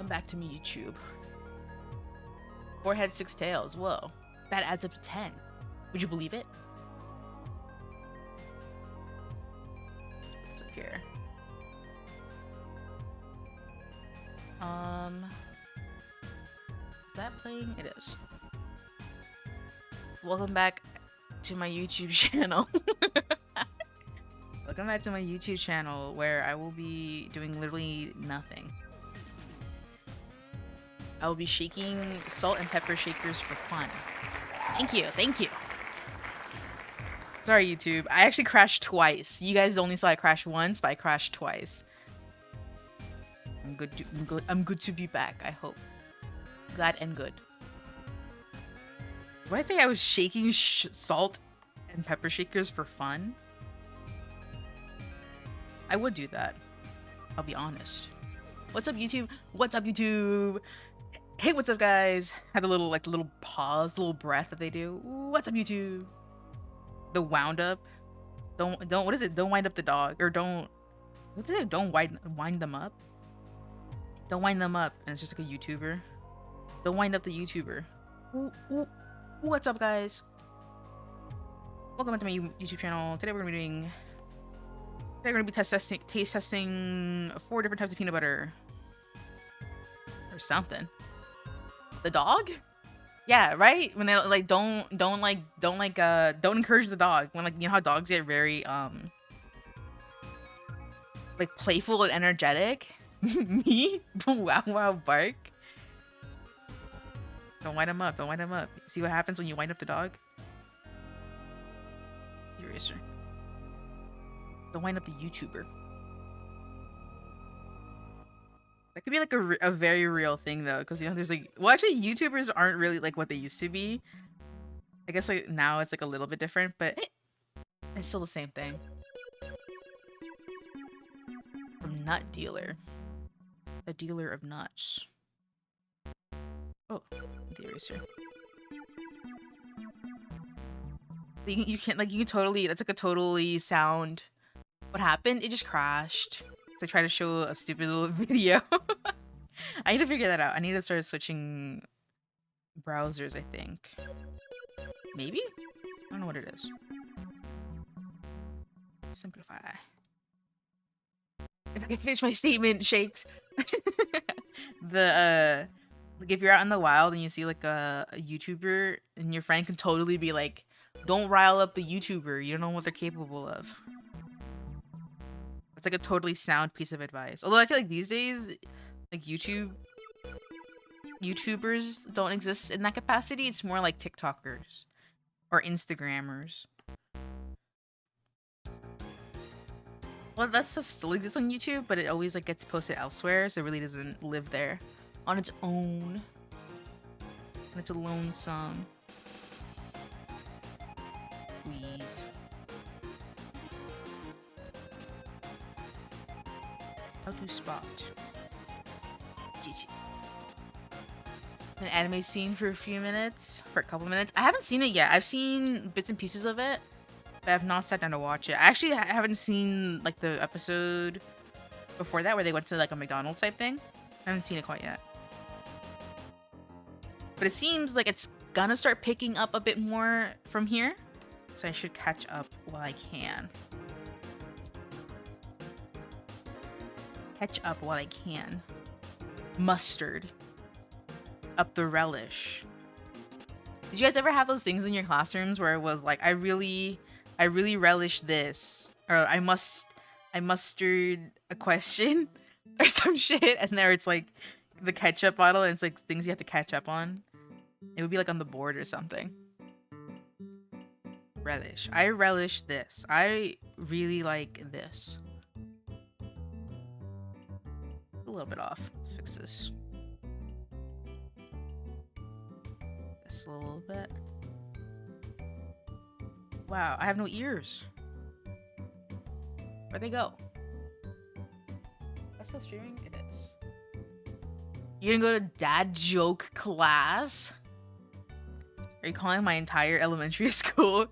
Come back to me, YouTube. 4 heads, 6 tails. Whoa. That adds up to 10. Would you believe it? What's up here? Is that playing? It is. Welcome back to my YouTube channel. Welcome back to my YouTube channel where I will be doing literally nothing. I will be shaking salt and pepper shakers for fun. Thank you, thank you. Sorry, YouTube. I actually crashed twice. You guys only saw I crash once, but I crashed twice. I'm good to be back, I hope. Glad and good. What did I say? I was shaking salt and pepper shakers for fun? I would do that. I'll be honest. What's up, YouTube? What's up, YouTube? Hey, what's up, guys? Have a little, like, little pause, little breath that they do. What's up, YouTube? The wound up. Don't, what is it? Don't wind up the dog. Or don't, what is it? Don't wind them up? Don't wind them up. And it's just like a YouTuber. Don't wind up the YouTuber. Ooh. What's up, guys? Welcome back to my YouTube channel. Today we're going to be taste testing 4 different types of peanut butter. Or something. The dog? Yeah, right? When they like don't encourage the dog. When, like, you know how dogs get very like playful and energetic? Me? Wow wow bark. Don't wind him up, don't wind him up. See what happens when you wind up the dog? Eraser. Don't wind up the YouTuber. That could be like a very real thing though, because, you know, there's like, well, actually YouTubers aren't really like what they used to be. I guess like now it's like a little bit different, but it's still the same thing. From Nut Dealer. A dealer of nuts. Oh, the eraser. You can't, like, you can totally, that's like a totally sound. What happened? It just crashed. So I tried to show a stupid little video. I need to figure that out. I need to start switching browsers, I think. Maybe? I don't know what it is. Simplify. If I can finish my statement, shakes. Like, if you're out in the wild and you see like a YouTuber and your friend can totally be like, don't rile up the YouTuber. You don't know what they're capable of. It's like a totally sound piece of advice. Although I feel like these days, like YouTubers don't exist in that capacity. It's more like TikTokers or Instagrammers. Well, that stuff still exists on YouTube, but it always like gets posted elsewhere, so it really doesn't live there on its own. And it's a lonesome. Please. How to spot GG. An anime scene for a few minutes, for a couple minutes. I haven't seen it yet. I've seen bits and pieces of it, but I have not sat down to watch it. I actually haven't seen like the episode before that where they went to like a McDonald's type thing. I haven't seen it quite yet. But it seems like it's gonna start picking up a bit more from here. So I should catch up while I can. Catch up while I can. Mustard. Up the relish. Did you guys ever have those things in your classrooms where it was like, I really relish this, or I mustered a question or some shit, and there it's like the ketchup bottle and it's like things you have to catch up on. It would be like on the board or something. Relish. I relish this. I really like this. A little bit off. Let's fix this. This a little bit. Wow, I have no ears. Where'd they go? That's still streaming? It is. You gonna go to dad joke class? Are you calling my entire elementary school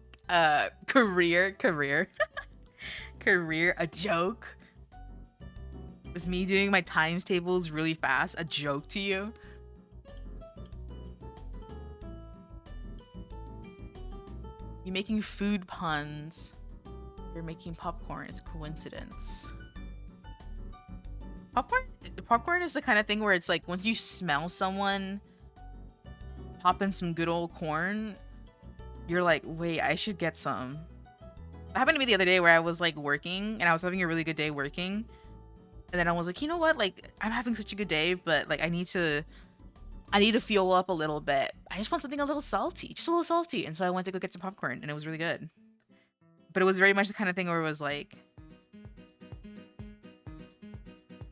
career a joke? Is me doing my times tables really fast a joke to you? You making food puns. You're making popcorn. It's coincidence. Popcorn is the kind of thing where it's like once you smell someone popping some good old corn, you're like, wait, I should get some. It happened to me the other day where I was like working and I was having a really good day working. And then I was like, you know what? Like, I'm having such a good day, but like I need to fuel up a little bit. I just want something a little salty, just a little salty. And so I went to go get some popcorn and it was really good. But it was very much the kind of thing where it was like,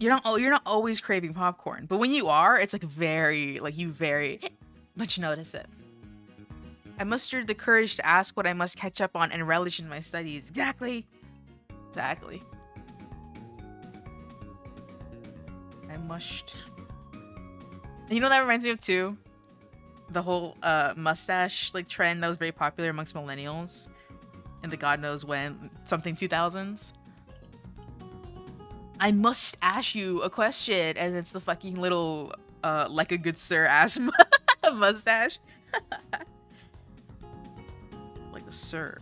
you're not always craving popcorn, but when you are, it's like very much notice it. I mustered the courage to ask what I must catch up on and relish in my studies. Exactly. I mushed. You know, that reminds me of too, the whole mustache like trend that was very popular amongst millennials in the god knows when something 2000s. I must ask you a question, and it's the fucking little like a good sir ass mustache. Like a sir.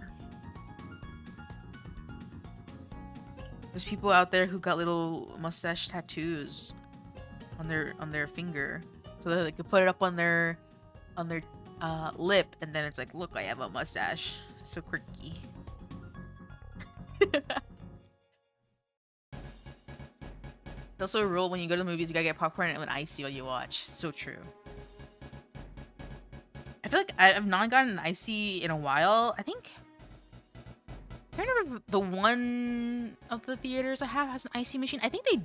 There's people out there who got little mustache tattoos on their finger, so that they could put it up on their lip, and then it's like, look, I have a mustache. So quirky. There's also a rule when you go to the movies, you gotta get popcorn and icy while you watch. So true. I feel like I've not gotten an icy in a while. I remember the one of the theaters I have has an icy machine. I think they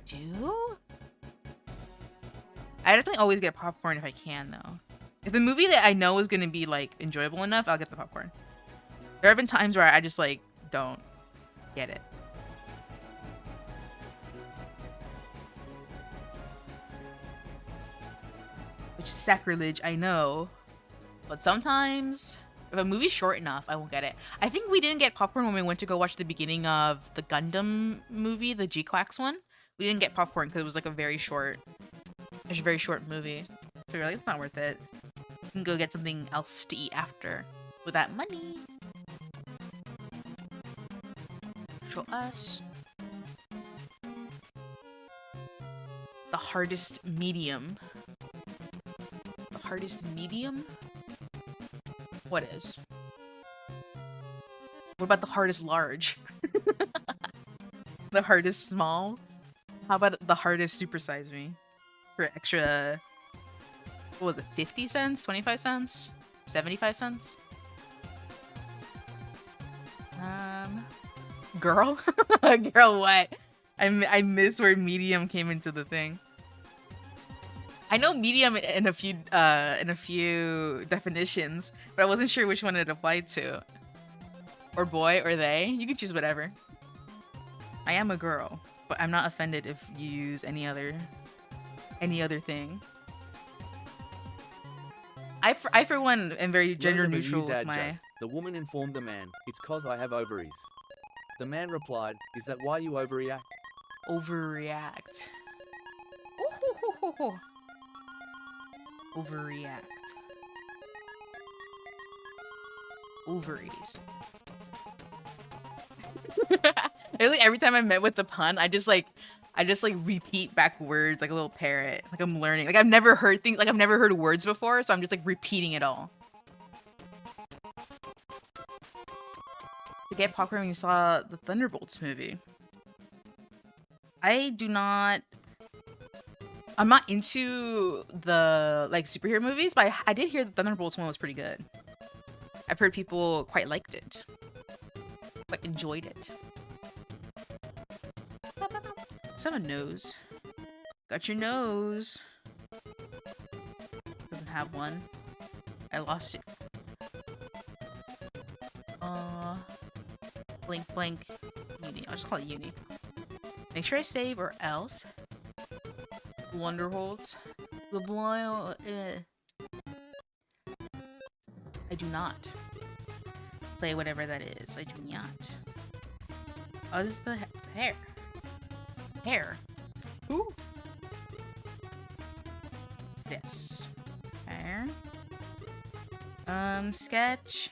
do. I definitely always get popcorn if I can, though. If the movie that I know is gonna be like enjoyable enough, I'll get the popcorn. There have been times where I just like don't get it. Which is sacrilege, I know. But sometimes, if a movie's short enough, I won't get it. I think we didn't get popcorn when we went to go watch the beginning of the Gundam movie, the G-Quax one. We didn't get popcorn because it was like a very short movie. So we were like, it's not worth it. We can go get something else to eat after with that money. Show us. The hardest medium. Hardest medium? What is? What about the hardest large? The hardest small? How about the hardest supersize me? For extra, what was it, 50 cents? 25 cents? 75 cents? Girl? Girl what? I miss where medium came into the thing. I know medium in a few definitions, but I wasn't sure which one it applied to. Or boy or they. You can choose whatever. I am a girl, but I'm not offended if you use any other thing. I for one am very gender neutral with my. Joke. The woman informed the man, "It's 'cause I have ovaries." The man replied, "Is that why you overreact?" Overreact. Ooh. Overreact. Ovaries. Really, every time I'm met with the pun, I just repeat back words like a little parrot. Like I'm learning. Like I've never heard words before, so I'm just like repeating it all. To get popcorn when you saw the Thunderbolts movie. I'm not into the like superhero movies, but I did hear the Thunderbolts one was pretty good. I've heard people quite liked it. Quite enjoyed it. Let's have a nose. Got your nose. Doesn't have one. I lost it. Blink blank uni. I'll just call it uni. Make sure I save or else. Wonderholds. The boy. I do not play whatever that is. I do not. Oh, this is the hair. Hair. Ooh. This. Hair. Sketch.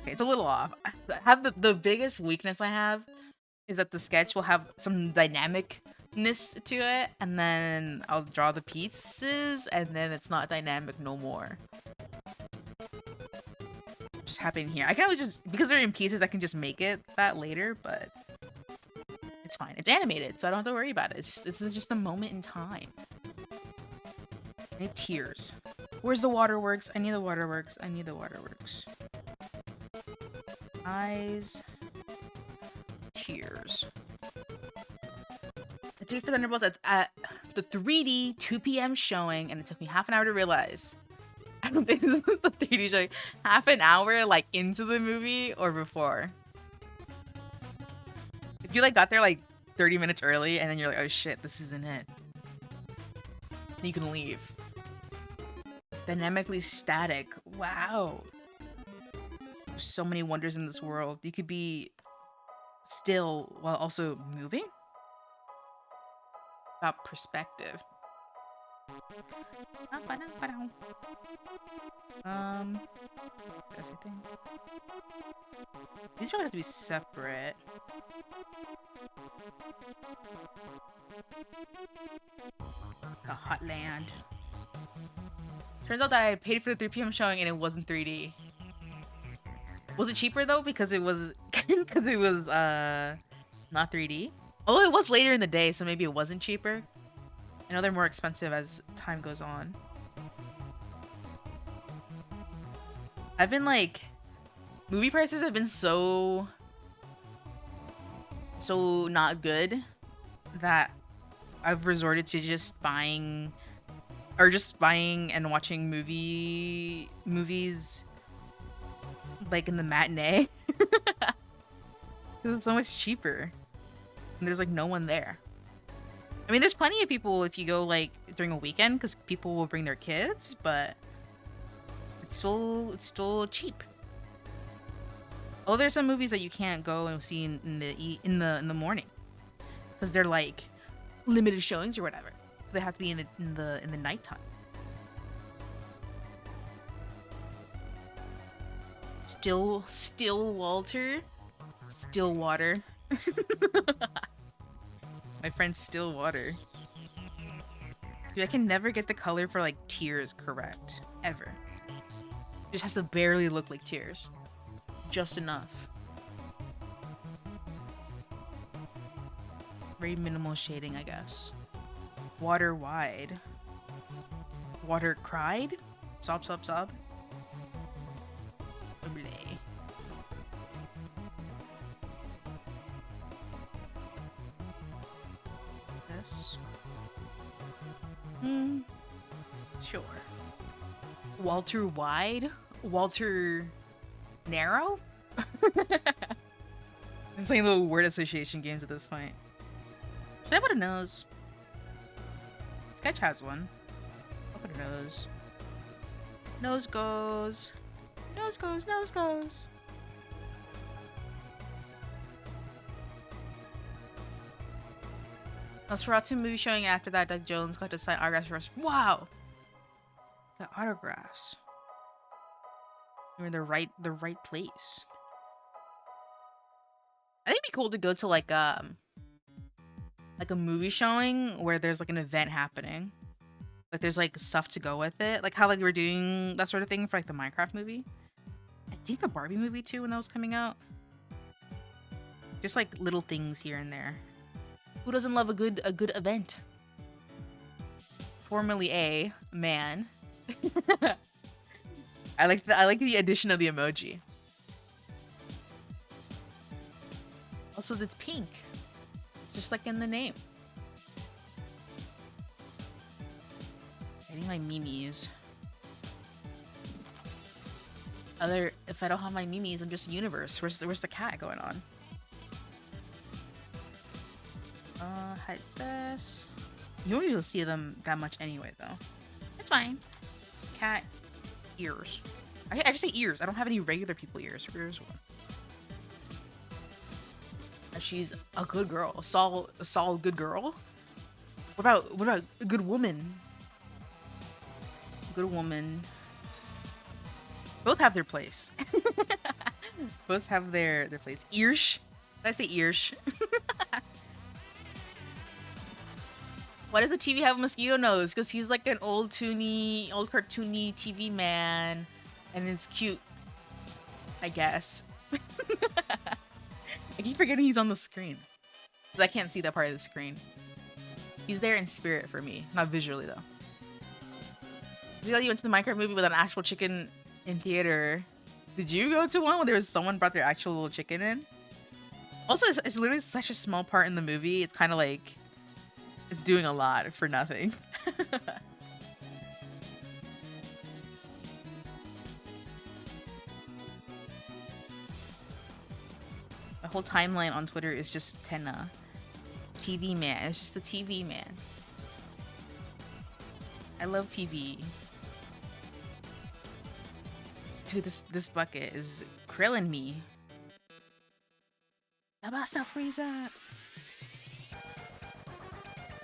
Okay, it's a little off. I have the biggest weakness I have is that the sketch will have some dynamicness to it, and then I'll draw the pieces, and then it's not dynamic no more. Just happening here. I can always just, because they're in pieces, I can just make it that later, but it's fine. It's animated, so I don't have to worry about it. It's just, this is just a moment in time. I need tears. Where's the waterworks? I need the waterworks. I need the waterworks. Eyes. Tears. I did it for Thunderbolts at the 3D 2 p.m. showing, and it took me half an hour to realize. I don't think this is the 3D showing. Half an hour, like, into the movie or before. If you, like, got there, like, 30 minutes early, and then you're like, oh shit, this isn't it. Then you can leave. Dynamically static. Wow. There's so many wonders in this world. You could be still while also moving. Got perspective. That's the thing. These probably have to be separate. The hot land. Turns out that I paid for the 3 p.m. showing and it wasn't 3D. Was it cheaper though? Because it was not 3D? Although it was later in the day, so maybe it wasn't cheaper. I know they're more expensive as time goes on. I've been like, movie prices have been so not good that I've resorted to just buying and watching movies like in the matinee. It's so much cheaper. And there's like no one there. I mean, there's plenty of people if you go like during a weekend because people will bring their kids, but it's still cheap. Oh, there's some movies that you can't go and see in the morning because they're like limited showings or whatever. So they have to be in the nighttime. Still Walter, Stillwater. My friend Stillwater. Dude, I can never get the color for like tears correct ever. It just has to barely look like tears, just enough. Very minimal shading, I guess. Water wide. Water cried? Sob, sob, sob. Bleh. This. Sure. Walter wide? Walter narrow? I'm playing little word association games at this point. Should I put a nose? Sketch has one. I'll put a nose. Nose goes. Nose goes, nose goes. Nosferatu movie showing after that, Doug Jones got to sign autographs for us. Wow! The autographs. You're in the right place. I think it'd be cool to go to like a movie showing where there's like an event happening. Like there's like stuff to go with it. Like how like we're doing that sort of thing for like the Minecraft movie. I think the Barbie movie too when that was coming out. Just like little things here and there. Who doesn't love a good event? Formerly a man. I like the addition of the emoji. Also, that's pink. It's just like in the name. Getting my memes. If I don't have my memes, I'm just universe. Where's the cat going on? Hide this. You don't usually see them that much anyway, though. It's fine. Cat ears. I just say ears. I don't have any regular people ears. Where's one? she's a good girl, a solid good girl. What about a good woman? Good woman. Both have their place. Both have their place. Earsh. Did I say Earsh? Why does the TV have a mosquito nose? Because he's like an old cartoony TV man, and it's cute, I guess. I keep forgetting he's on the screen, because I can't see that part of the screen. He's there in spirit for me, not visually though. You went to the Minecraft movie with an actual chicken in theater. Did you go to one where there was someone brought their actual little chicken in? Also, it's literally such a small part in the movie. It's kind of like it's doing a lot for nothing. My whole timeline on Twitter is just Tenna. TV man. It's just a TV man. I love TV. Dude, this bucket is grilling me. Abasa Freezer.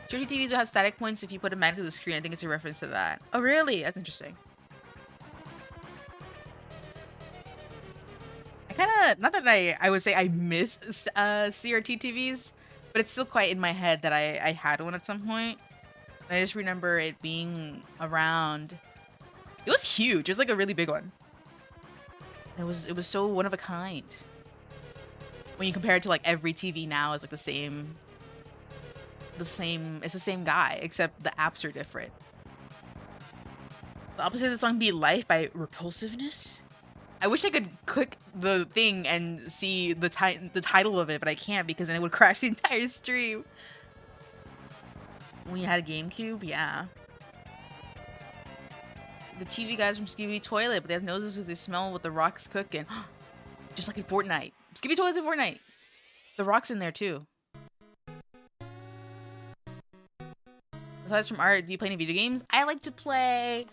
Dirty TVs will have static points if you put a magnet to the screen. I think it's a reference to that. Oh, really? That's interesting. I kind of, not that I would say I miss CRT TVs, but it's still quite in my head that I had one at some point. And I just remember it being around. It was huge. It was like a really big one. It was so one of a kind. When you compare it to like every TV now is like it's the same guy, except the apps are different. The opposite of the song be Life by Repulsiveness. I wish I could click the thing and see the title of it, but I can't because then it would crash the entire stream. When you had a GameCube, yeah. The TV guys from Skibidi Toilet, but they have noses because they smell what the rocks cook and just like in Fortnite. Skibidi Toilet's in Fortnite. The rock's in there too. Besides from art, do you play any video games? I like to play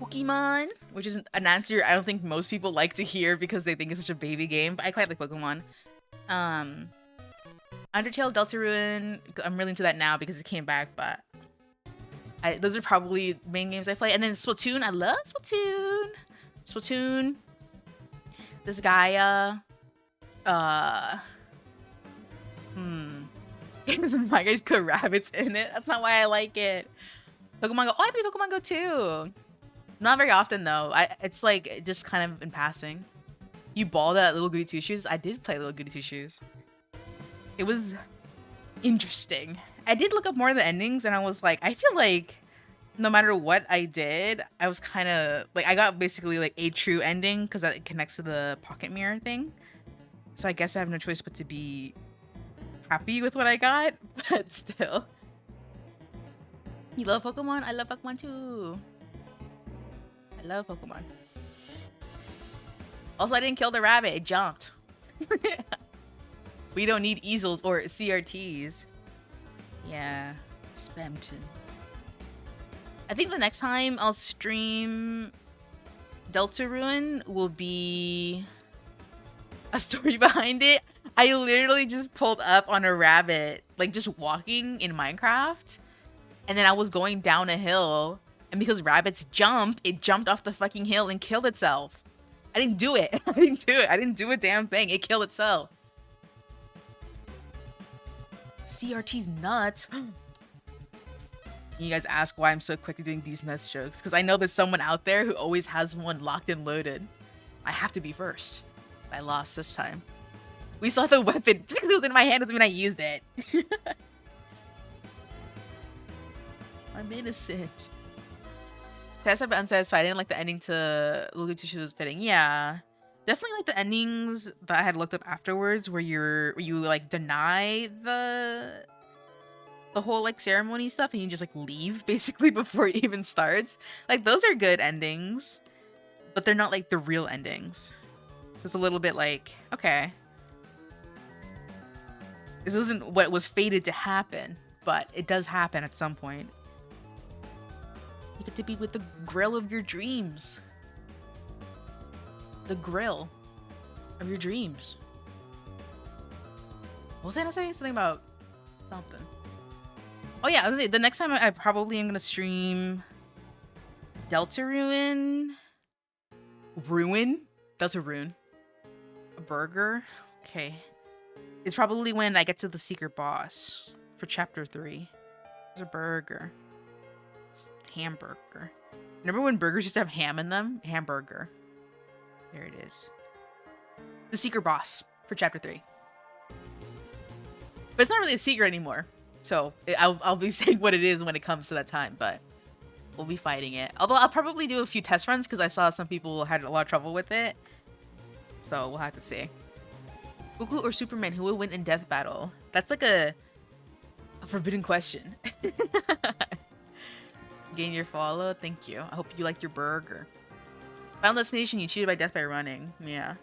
Pokemon, which is an answer I don't think most people like to hear because they think it's such a baby game, but I quite like Pokemon. Undertale, Deltarune, I'm really into that now because it came back, but those are probably main games I play. And then Splatoon, I love Splatoon. Splatoon. This guy, games of Minecraft put rabbits in it. That's not why I like it. Pokemon Go. Oh, I play Pokemon Go too. Not very often though. It's like just kind of in passing. You balled at Little Goody Two Shoes. I did play Little Goody Two Shoes. It was interesting. I did look up more of the endings and I was like, I feel like no matter what I did, I was kind of like, I got basically like a true ending because that connects to the pocket mirror thing. So I guess I have no choice but to be happy with what I got, but still. You love Pokemon? I love Pokemon too. I love Pokemon. Also, I didn't kill the rabbit. It jumped. We don't need easels or CRTs. Yeah. Spamton. I think the next time I'll stream Deltarune will be a story behind it. I literally just pulled up on a rabbit, like just walking in Minecraft. And then I was going down a hill. And because rabbits jump, it jumped off the fucking hill and killed itself. I didn't do it. I didn't do it. I didn't do a damn thing. It killed itself. CRT's nuts. You guys ask why I'm so quick at doing these nuts jokes. Because I know there's someone out there who always has one locked and loaded. I have to be first. I lost this time. We saw the weapon. Just because it was in my hand doesn't mean I used it. I'm innocent. Satisfied but unsatisfied. I didn't like the ending to Little Goody Two Shoes was fitting. Yeah. Definitely like the endings that I had looked up afterwards where you like deny the whole like ceremony stuff and you just like leave basically before it even starts. Like those are good endings, but they're not like the real endings. So it's a little bit like, okay. This wasn't what was fated to happen, but it does happen at some point. You get to be with the grill of your dreams. The grill of your dreams. What was I gonna say? Something about something. Oh yeah, I was gonna say the next time I probably am gonna stream Delta Ruin. Delta Ruin. A burger. Okay. It's probably when I get to the secret boss for chapter 3. There's a burger. It's hamburger. Remember when burgers used to have ham in them? Hamburger. There it is. The secret boss for chapter 3. But it's not really a secret anymore. So I'll be saying what it is when it comes to that time, but we'll be fighting it. Although I'll probably do a few test runs because I saw some people had a lot of trouble with it. So we'll have to see. Goku or Superman, who will win in death battle? That's like a forbidden question. Gain your follow. Thank you. I hope you liked your burger. Final destination, you cheated by death by running. Yeah.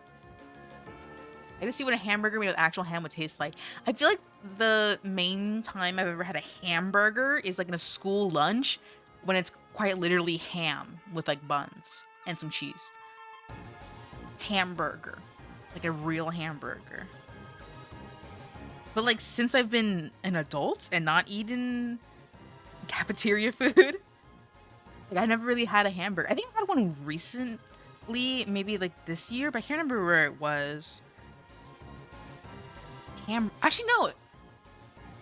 I gotta see what a hamburger made with actual ham would taste like. I feel like the main time I've ever had a hamburger is like in a school lunch when it's quite literally ham with like buns and some cheese. Hamburger. Like a real hamburger. But like since I've been an adult and not eaten cafeteria food, like I never really had a hamburger. I think I had one recently, maybe like this year, but I can't remember where it was. Actually, no.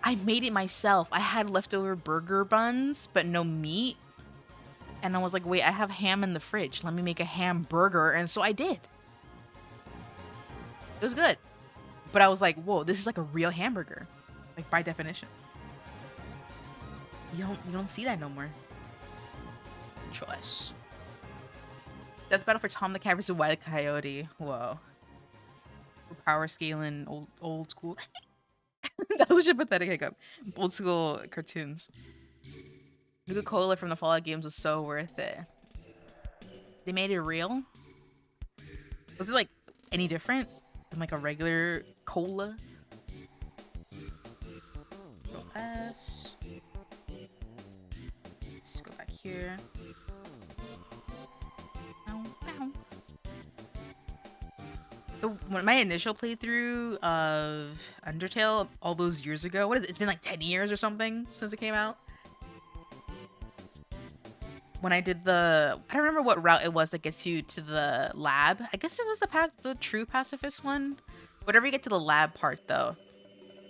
I made it myself. I had leftover burger buns, but no meat. And I was like, wait, I have ham in the fridge. Let me make a hamburger. And so I did. It was good. But I was like, whoa, this is like a real hamburger. Like by definition. You don't see that no more. Choice. Death battle for Tom the Cat versus Wile E. Coyote. Whoa. Power scaling old school. That was such a pathetic hiccup. Old school cartoons. Nuka-Cola from the Fallout games was so worth it. They made it real? Was it like any different than like a regular cola? Control S. Let's go back here. When my initial playthrough of Undertale all those years ago, what is it? It's been like 10 years or something since it came out. When I did I don't remember what route it was that gets you to the lab. I guess it was the true pacifist one. Whatever you get to the lab part though,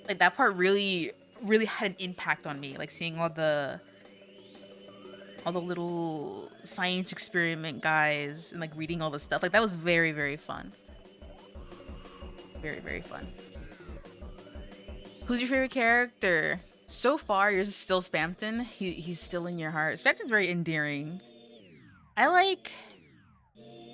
like that part really had an impact on me. Like seeing all the little science experiment guys and like reading all the stuff. Like that was very, very fun. Very, very fun. Who's your favorite character? So far, yours is still Spamton. He's still in your heart. Spamton's very endearing. I like...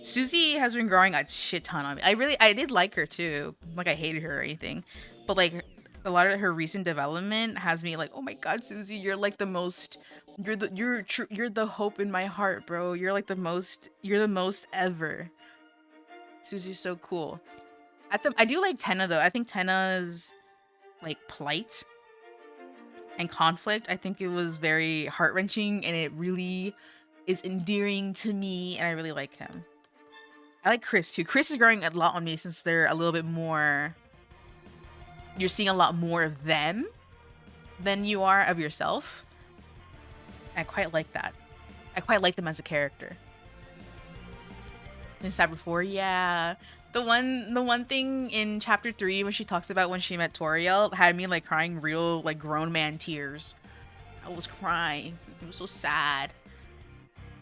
Susie has been growing a shit ton on me. I did like her too. Like, I hated her or anything. But, like, a lot of her recent development has me like, oh my god, Susie, you're like the most... You're the hope in my heart, bro. You're like the most ever. Susie's so cool. I do like Tenna though. I think Tenna's like plight and conflict, I think it was very heart-wrenching and it really is endearing to me and I really like him. I like Chris too. Chris is growing a lot on me since they're a little bit more... You're seeing a lot more of them than you are of yourself. I quite like that. I quite like them as a character. In Cyber 4, yeah. The one thing in chapter 3 when she talks about when she met Toriel had me like crying real like grown man tears. I was crying. It was so sad.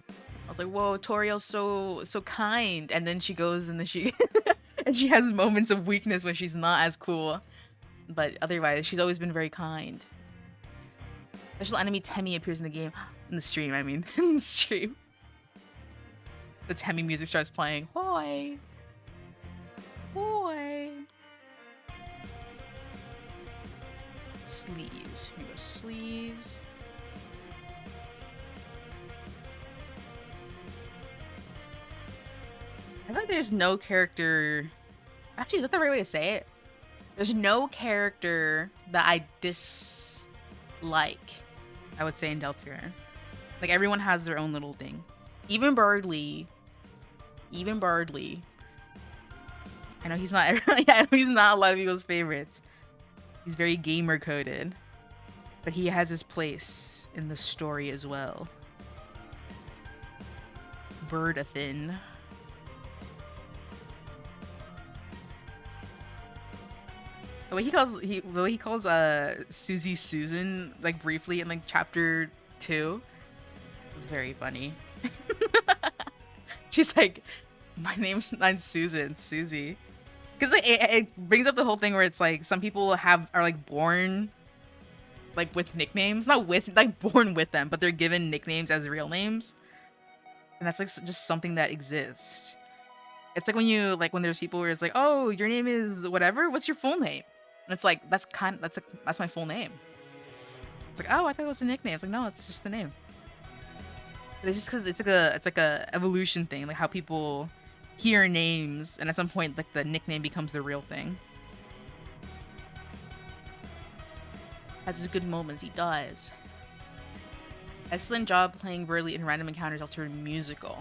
I was like, whoa, Toriel's so kind. And then she goes and then she and she has moments of weakness when she's not as cool. But otherwise, she's always been very kind. Special enemy Temmie appears in the game. In the stream, I mean. In the stream. The Temmie music starts playing. Boy. Boy. Sleeves. Here we go. Sleeves. I feel like there's no character... Actually, is that the right way to say it? There's no character that I dislike, I would say, in Deltarune. Like, everyone has their own little thing. Even Bardley. I know he's not I know he's not a lot of people's favorites. He's very gamer coded, but he has his place in the story as well. Birdathin. The way he calls Susie Susan like briefly in like chapter 2 is very funny. She's like, my name's not Susan, it's Susie. Because like, it brings up the whole thing where it's like some people are like born like with nicknames, not with like born with them, but they're given nicknames as real names, and that's like just something that exists. It's like when there's people where it's like, oh, your name is whatever, what's your full name? And it's like that's my full name. It's like, oh, I thought it was a nickname. It's like, no, it's just the name. But it's just because it's like a evolution thing, like how people hear names, and at some point, like the nickname becomes the real thing. Has his good moments, he does. Excellent job playing Burley in Random Encounters Deltarune Musical.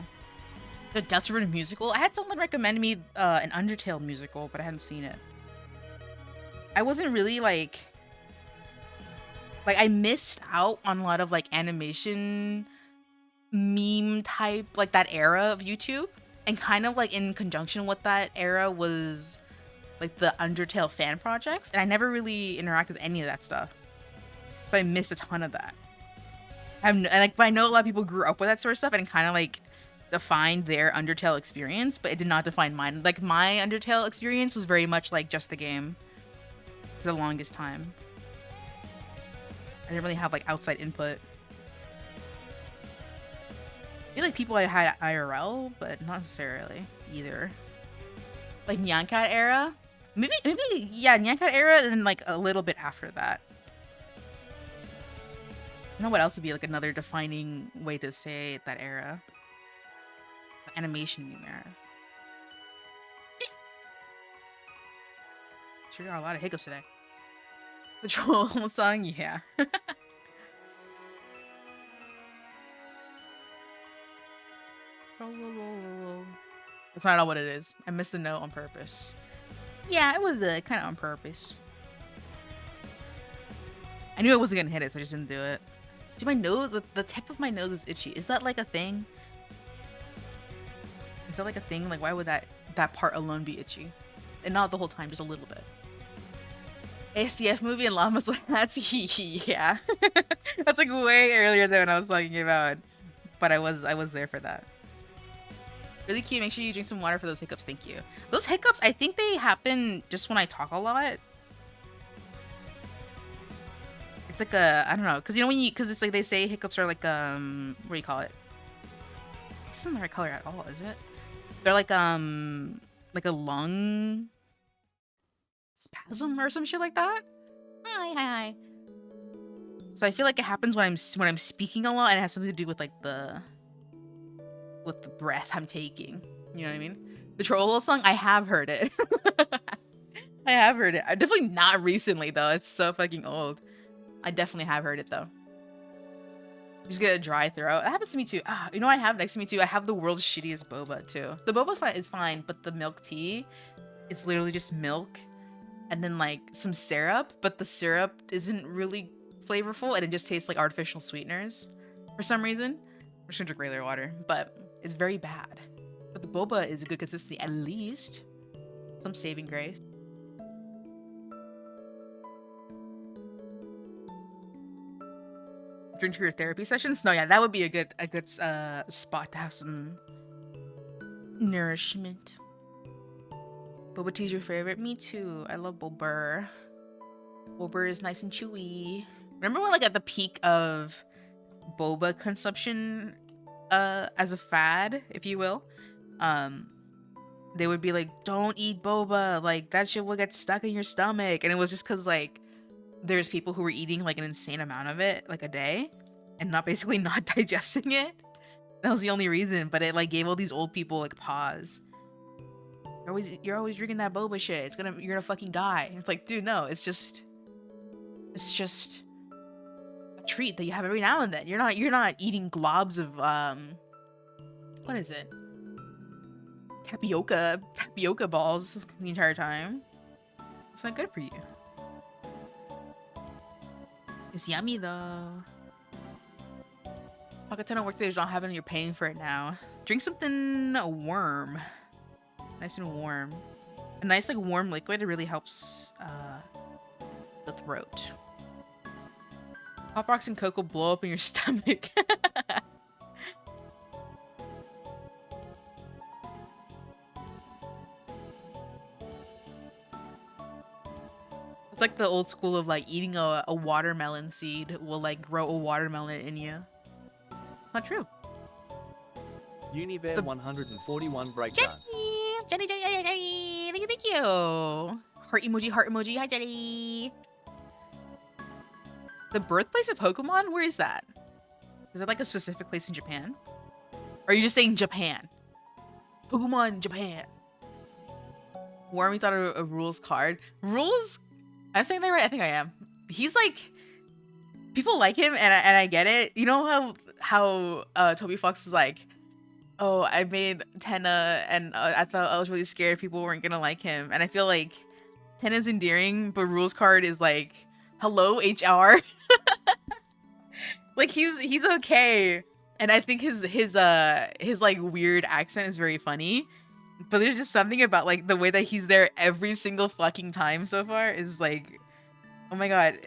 The Deltarune Musical? I had someone recommend me an Undertale musical, but I hadn't seen it. I wasn't really like I missed out on a lot of like animation meme type, like that era of YouTube. And kind of like in conjunction with that era was like the Undertale fan projects. And I never really interacted with any of that stuff. So I missed a ton of that. But I know a lot of people grew up with that sort of stuff and kind of like defined their Undertale experience, but it did not define mine. Like my Undertale experience was very much like just the game for the longest time. I didn't really have like outside input. I feel like people I had IRL, but not necessarily either. Like Nyan Cat era, maybe yeah, Nyan Cat era, and then like a little bit after that. I don't know what else would be like another defining way to say that era. Animation meme era. Sure got a lot of hiccups today. The troll song, yeah. That's not all what it is. I missed the note on purpose. Yeah, it was kind of on purpose. I knew I wasn't gonna hit it, so I just didn't do it. Dude, my nose, the tip of my nose is itchy. Is that like a thing? Is that like a thing? Like, why would that part alone be itchy? And not the whole time, just a little bit. ASDF movie and llamas like that's yeah. That's like way earlier than what I was talking about. But I was there for that. Really cute. Make sure you drink some water for those hiccups. Thank you. Those hiccups, I think they happen just when I talk a lot. It's like I don't know, because you know because it's like they say hiccups are like what do you call it? This isn't the right color at all, is it? They're like a lung spasm or some shit like that. Hi. So I feel like it happens when I'm speaking a lot, and it has something to do with like the breath I'm taking. You know what I mean? The Troll song, I have heard it. I have heard it. Definitely not recently though. It's so fucking old. I definitely have heard it though. Just get a dry throat. That happens to me too. You know what I have next to me too? I have the world's shittiest boba too. The boba is fine, but the milk tea, it's literally just milk and then like some syrup, but the syrup isn't really flavorful and it just tastes like artificial sweeteners for some reason. I'm just gonna drink regular water, but it's very bad. But the boba is a good consistency, at least. Some saving grace. Drink for your therapy sessions? No, yeah, that would be a good spot to have some nourishment. Boba tea is your favorite? Me too. I love boba. Boba is nice and chewy. Remember when, like, at the peak of boba consumption, as a fad, if you will, they would be like, "Don't eat boba. Like that shit will get stuck in your stomach," and it was just because like there's people who were eating like an insane amount of it like a day and not digesting it. That was the only reason, but it like gave all these old people like pause. You're always drinking that boba shit. You're gonna fucking die. It's like, dude, no, it's just a treat that you have every now and then. You're not eating globs of what is it? Tapioca balls the entire time. It's not good for you. It's yummy though. Pocket 10 work days don't have it and you're paying for it now. Drink something warm. Nice and warm. A nice like warm liquid, it really helps the throat. Pop rocks and Coke will blow up in your stomach. It's like the old school of like eating a watermelon seed will like grow a watermelon in you. It's not true. Univer 141 breakdance. Jenny, thank you. Heart emoji, heart emoji. Hi, Jenny. The birthplace of Pokemon? Where is that? Is that like a specific place in Japan? Or are you just saying Japan? Pokemon Japan. Wormy thought of a Rules card. Rules? I'm saying that right? I think I am. He's like... People like him, and I get it. You know how Toby Fox is like, oh, I made Tenna, and I thought I was really scared people weren't gonna like him. And I feel like Tenna's endearing, but Rules card is like, hello, HR. Like he's okay, and I think his like weird accent is very funny. But there's just something about like the way that he's there every single fucking time so far is like, oh my god.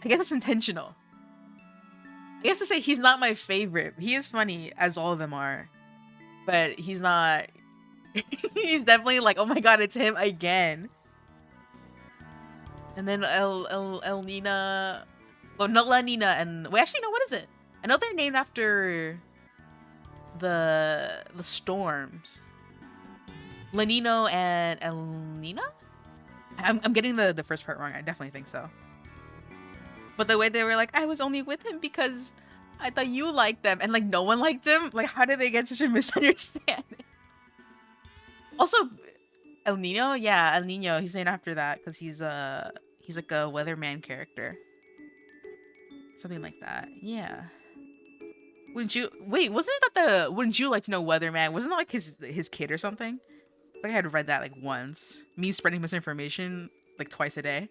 I guess it's intentional. I guess to say he's not my favorite. He is funny, as all of them are. But he's not... He's definitely like, oh my god, it's him again. And then El Nina... Oh, not La Nina and... Wait, actually, no, what is it? I know they're named after... The storms. La Nino and El Nina? I'm getting the first part wrong. I definitely think so. But the way they were like, I was only with him because I thought you liked them. And like, no one liked him. Like, how did they get such a misunderstanding? Also, El Nino? Yeah, El Nino. He's named after that because he's like a weatherman character. Something like that. Yeah. Wouldn't you... Wait, wasn't it that the... Wouldn't you like to know weatherman? Wasn't it like his kid or something? I think I had read that like once. Me spreading misinformation like twice a day.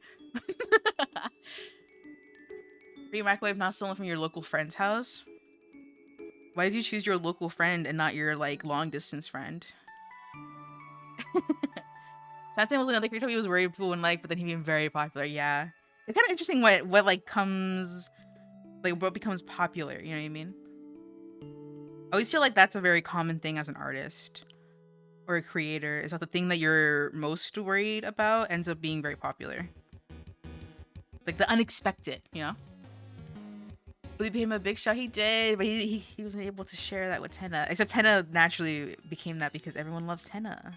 Free microwave not stolen from your local friend's house? Why did you choose your local friend and not your like long distance friend? Jonathan was another creator he was worried people wouldn't like, but then he became very popular. Yeah. It's kind of interesting what like comes like what becomes popular, you know what I mean? I always feel like that's a very common thing as an artist or a creator, is that the thing that you're most worried about ends up being very popular. Like the unexpected, you know? Will he pay him a big shot? He did, but he wasn't able to share that with Tenna. Except Tenna naturally became that because everyone loves Tenna.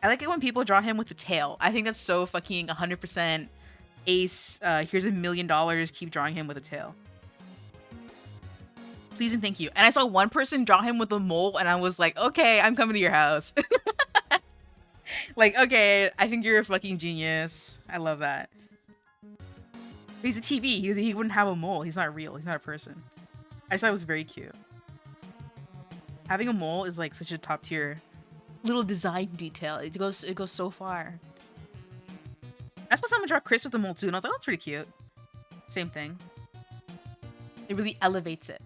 I like it when people draw him with the tail. I think that's so fucking 100% ace. Here's $1 million. Keep drawing him with a tail. Please and thank you. And I saw one person draw him with a mole, and I was like, okay, I'm coming to your house. Like, okay, I think you're a fucking genius. I love that. He's a TV. He wouldn't have a mole. He's not real. He's not a person. I just thought it was very cute. Having a mole is like such a top tier little design detail. It goes so far. I saw someone draw Chris with a mole too, and I was like, oh, that's pretty cute. Same thing. It really elevates it.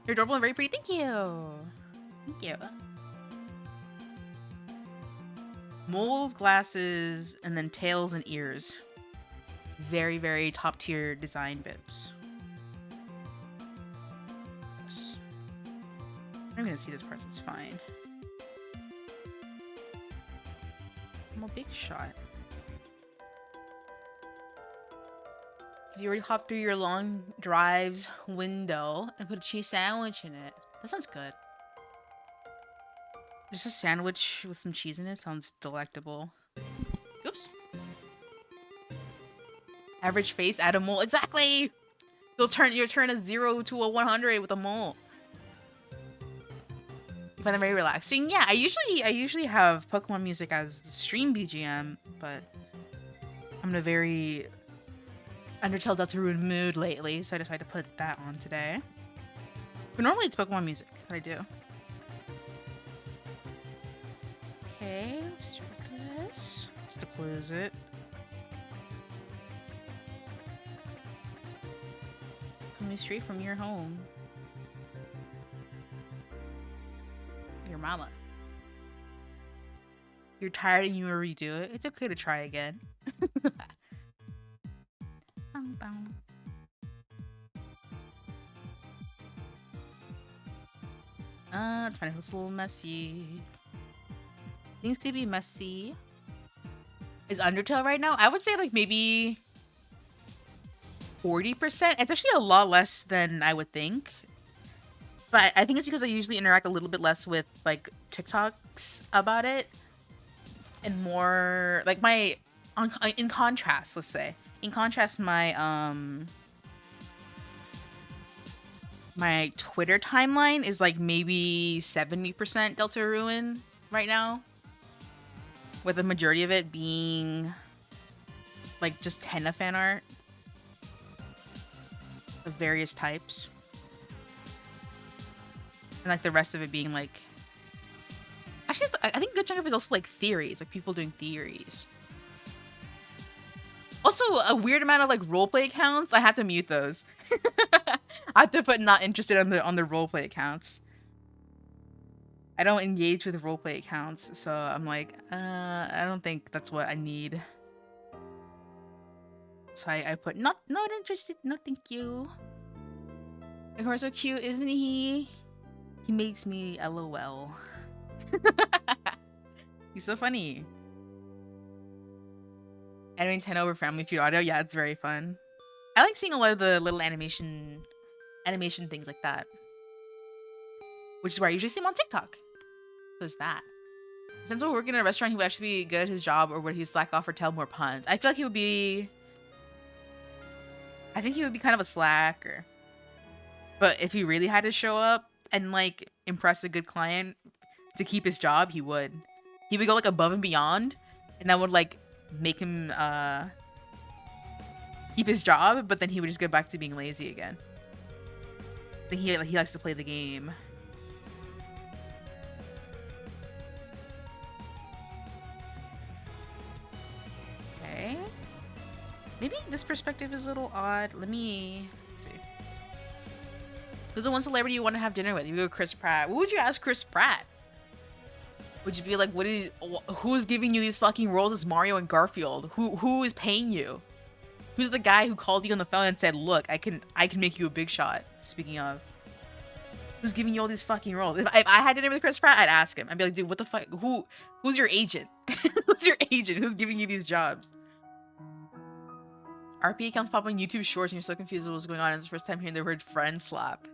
You're adorable and very pretty. Thank you. Thank you. Moles, glasses, and then tails and ears. Very, very top tier design bits. Yes. I'm gonna see this part, so it's fine. I'm a big shot. You already hopped through your long drive's window and put a cheese sandwich in it. That sounds good. Just a sandwich with some cheese in it sounds delectable. Oops. Average face, add a mole. Exactly! You'll turn a 0 to a 100 with a mole. You find them very relaxing. Yeah, I usually have Pokemon music as the stream BGM, but I'm in a very Undertale Deltarune mood lately, so I decided to put that on today. But normally it's Pokemon music that I do. Okay, let's check this. Just to close it. coming straight from your home. Your mama. You're tired and you will redo it. It's okay to try again. It's fine. It's a little messy. Things could be messy. Is Undertale right now? I would say like maybe 40%. It's actually a lot less than I would think. But I think it's because I usually interact a little bit less with like TikToks about it. And more like my in contrast, let's say. In contrast, my Twitter timeline is like maybe 70% Deltarune right now. With the majority of it being like just Tenna fan art of various types. And like the rest of it being like, actually I think a good chunk of it is also like theories, like people doing theories. Also a weird amount of like roleplay accounts. I have to mute those. I have to put not interested on the roleplay accounts. I don't engage with roleplay accounts, so I'm like, I don't think that's what I need. So I put not interested, no thank you. Of course, so cute, isn't he? He makes me LOL. He's so funny. Animating 10 over Family Feud audio, yeah, it's very fun. I like seeing a lot of the little animation things like that. Which is where I usually see him on TikTok. So there's that. Since we're working in a restaurant, he would actually be good at his job, or would he slack off or tell more puns? I feel like he would be... I think he would be kind of a slacker. But if he really had to show up and like impress a good client to keep his job, he would. He would go like above and beyond, and that would like make him keep his job, but then he would just go back to being lazy again. I think he likes to play the game. Okay. Maybe this perspective is a little odd. Let's see. Who's the one celebrity you want to have dinner with? You go Chris Pratt. What would you ask Chris Pratt? Would you be like, who's giving you these fucking roles as Mario and Garfield? Who is paying you? Who's the guy who called you on the phone and said, look, I can make you a big shot? Speaking of, who's giving you all these fucking roles? If I had dinner with Chris Pratt, I'd ask him. I'd be like, dude, what the fuck? Who's your agent? Who's your agent? Who's giving you these jobs? RP accounts pop on YouTube Shorts and you're so confused with what's going on. It's the first time hearing the word friend slap.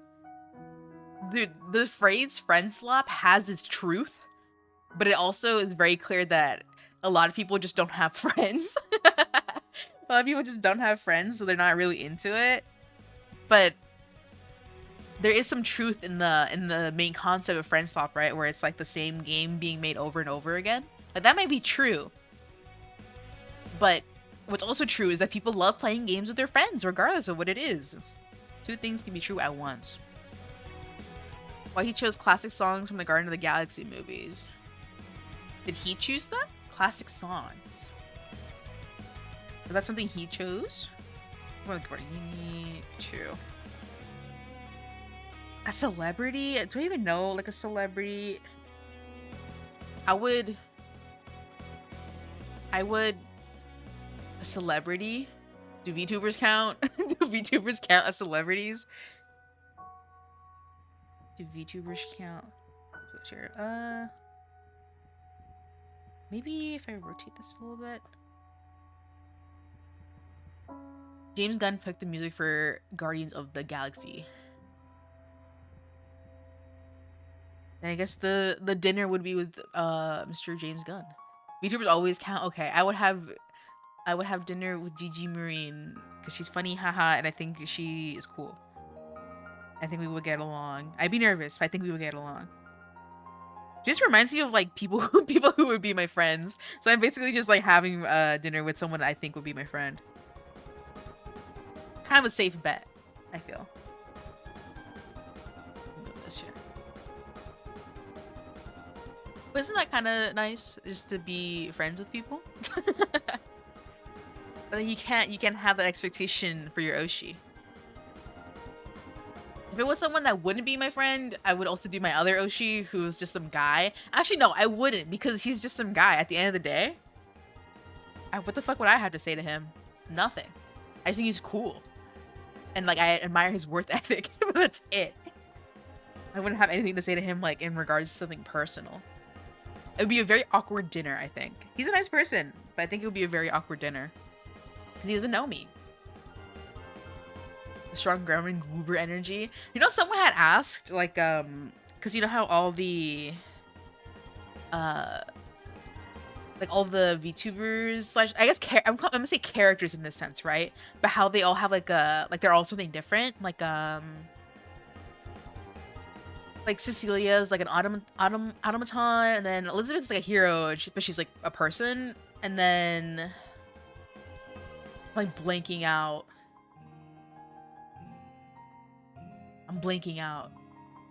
Dude, the phrase friend slap has its truth, but it also is very clear that a lot of people just don't have friends. A lot of people just don't have friends, so they're not really into it. But there is some truth in the main concept of friend slap, right? Where it's like the same game being made over and over again. Like that might be true. But what's also true is that people love playing games with their friends, regardless of what it is. Two things can be true at once. Why he chose classic songs from the Guardian of the Galaxy movies. Did he choose them? Classic songs. Is that something he chose? You need to. A celebrity? Do I even know like a celebrity? I would. A celebrity? Do VTubers count? Do VTubers count as celebrities? Do VTubers count? Sure. Maybe if I rotate this a little bit. James Gunn picked the music for Guardians of the Galaxy. And I guess the dinner would be with Mr. James Gunn. VTubers always count. Okay, I would have dinner with Gigi Marine because she's funny, haha, and I think she is cool. I think we would get along. I'd be nervous, but I think we would get along. Just reminds me of like people who would be my friends. So I'm basically just like having dinner with someone I think would be my friend. Kind of a safe bet, I feel. Move this here. But isn't that kind of nice, just to be friends with people? But then you can't have that expectation for your Oshi. If it was someone that wouldn't be my friend, I would also do my other Oshi, who is just some guy. Actually, no, I wouldn't, because he's just some guy. At the end of the day, what the fuck would I have to say to him? Nothing. I just think he's cool. And, like, I admire his work ethic, but that's it. I wouldn't have anything to say to him, like, in regards to something personal. It would be a very awkward dinner, I think. He's a nice person, but I think it would be a very awkward dinner. Because he doesn't know me. Strong gremlin goober energy. You know, someone had asked, like, because you know how all the, like all the VTubers slash, I guess, I'm gonna say characters in this sense, right? But how they all have like they're all something different. Like Cecilia's like an automaton, and then Elizabeth's like a hero, but she's like a person. And then, I'm like blanking out. I'm blanking out.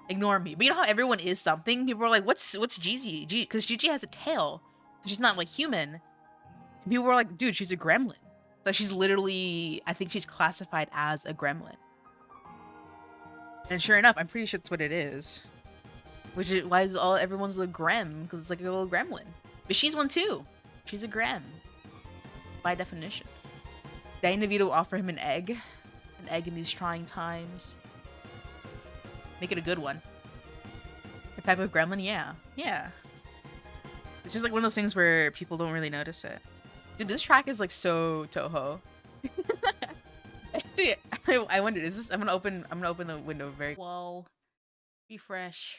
Ignore me. But you know how everyone is something? People are like, what's Gigi? Because Gigi has a tail. She's not like human. And people were like, dude, she's a gremlin. Like she's literally, I think she's classified as a gremlin. And sure enough, I'm pretty sure that's what it is. Which is why is everyone's a grem? Because it's like a little gremlin. But she's one too. She's a grem. By definition. Diana Vito offer him an egg. An egg in these trying times. Make it a good one. The type of gremlin? Yeah. Yeah. This is like one of those things where people don't really notice it. Dude, this track is like so Toho. Actually, I wondered, is this I'm gonna open the window very. Whoa. Refresh.